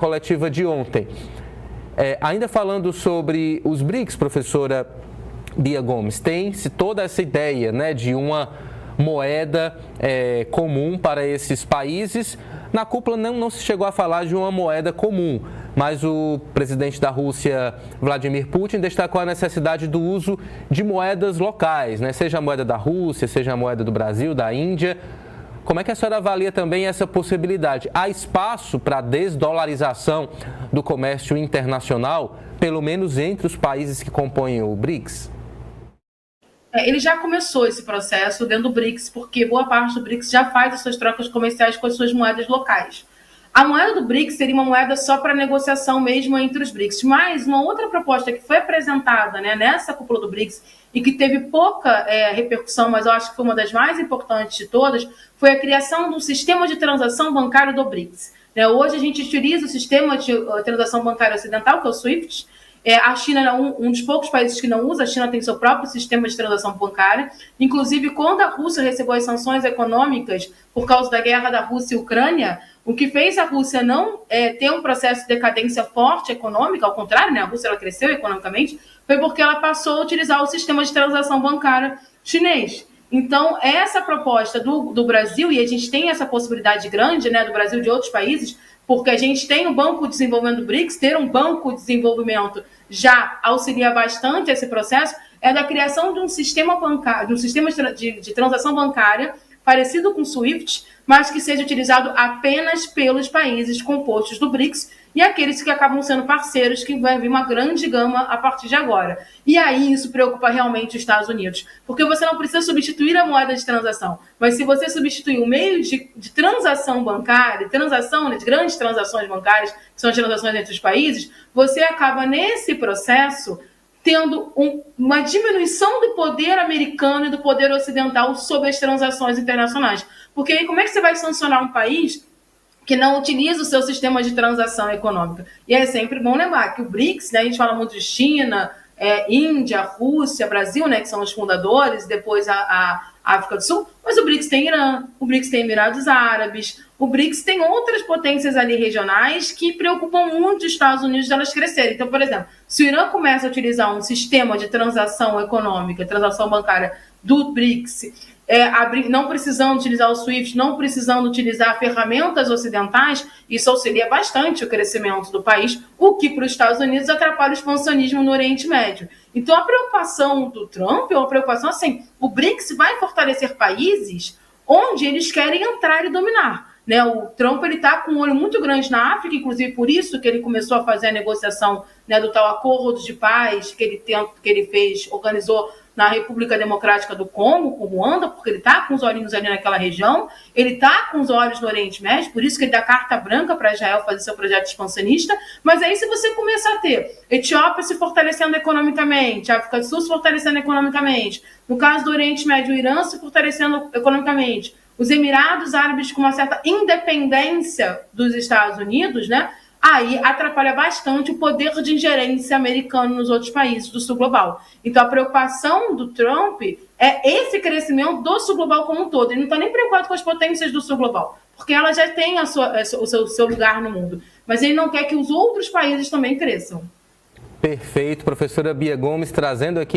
coletiva de ontem. Ainda falando sobre os BRICS, professora Bia Gomes, tem-se toda essa ideia, né, de uma moeda comum para esses países. Na cúpula não se chegou a falar de uma moeda comum, mas o presidente da Rússia, Vladimir Putin, destacou a necessidade do uso de moedas locais, né, seja a moeda da Rússia, seja a moeda do Brasil, da Índia. Como é que a senhora avalia também essa possibilidade? Há espaço para a desdolarização do comércio internacional, pelo menos entre os países que compõem o BRICS? Ele já começou esse processo dentro do BRICS, porque boa parte do BRICS já faz as suas trocas comerciais com as suas moedas locais. A moeda do BRICS seria uma moeda só para negociação mesmo entre os BRICS. Mas uma outra proposta que foi apresentada, né, nessa cúpula do BRICS e que teve pouca repercussão, mas eu acho que foi uma das mais importantes de todas, foi a criação de um sistema de transação bancário do BRICS. Hoje a gente utiliza o sistema de transação bancária ocidental, que é o SWIFT. A China é um dos poucos países que não usa. A China tem seu próprio sistema de transação bancária. Inclusive, quando a Rússia recebeu as sanções econômicas por causa da guerra da Rússia e Ucrânia, o que fez a Rússia não ter um processo de decadência forte econômica, ao contrário, né, a Rússia ela cresceu economicamente, foi porque ela passou a utilizar o sistema de transação bancária chinês. Então, essa proposta do Brasil, e a gente tem essa possibilidade grande, né, do Brasil e de outros países, porque a gente tem o Banco de Desenvolvimento do BRICS, ter um Banco de Desenvolvimento já auxilia bastante esse processo, é da criação de um sistema bancário, de um sistema de transação bancária parecido com o SWIFT, mas que seja utilizado apenas pelos países compostos do BRICS e aqueles que acabam sendo parceiros, que vai vir uma grande gama a partir de agora. E aí isso preocupa realmente os Estados Unidos, porque você não precisa substituir a moeda de transação, mas se você substituir o meio de transação bancária, transação, de grandes transações bancárias, que são as transações entre os países, você acaba nesse processo tendo uma diminuição do poder americano e do poder ocidental sobre as transações internacionais. Porque aí como é que você vai sancionar um país que não utiliza o seu sistema de transação econômica? E é sempre bom lembrar que o BRICS, né, a gente fala muito de China, Índia, Rússia, Brasil, né, que são os fundadores, depois a África do Sul, mas o BRICS tem Irã, o BRICS tem Emirados Árabes, o BRICS tem outras potências ali regionais que preocupam muito os Estados Unidos de elas crescerem. Então, por exemplo, se o Irã começa a utilizar um sistema de transação econômica, transação bancária do BRICS, não precisando utilizar o SWIFT, não precisando utilizar ferramentas ocidentais, isso auxilia bastante o crescimento do país, o que para os Estados Unidos atrapalha o expansionismo no Oriente Médio. Então a preocupação do Trump é uma preocupação assim, o BRICS vai fortalecer países onde eles querem entrar e dominar. Né? O Trump está com um olho muito grande na África, inclusive por isso que ele começou a fazer a negociação, né, do tal acordo de paz que ele fez, organizou na República Democrática do Congo, com Ruanda, porque ele está com os olhinhos ali naquela região, ele está com os olhos no Oriente Médio, por isso que ele dá carta branca para Israel fazer seu projeto expansionista. Mas aí se você começar a ter Etiópia se fortalecendo economicamente, África do Sul se fortalecendo economicamente, no caso do Oriente Médio, o Irã se fortalecendo economicamente, os Emirados Árabes com uma certa independência dos Estados Unidos, né? Aí atrapalha bastante o poder de ingerência americano nos outros países do sul global. Então a preocupação do Trump é esse crescimento do sul global como um todo. Ele não está nem preocupado com as potências do sul global, porque ela já tem o seu lugar no mundo. Mas ele não quer que os outros países também cresçam. Perfeito, professora Bia Gomes, trazendo aqui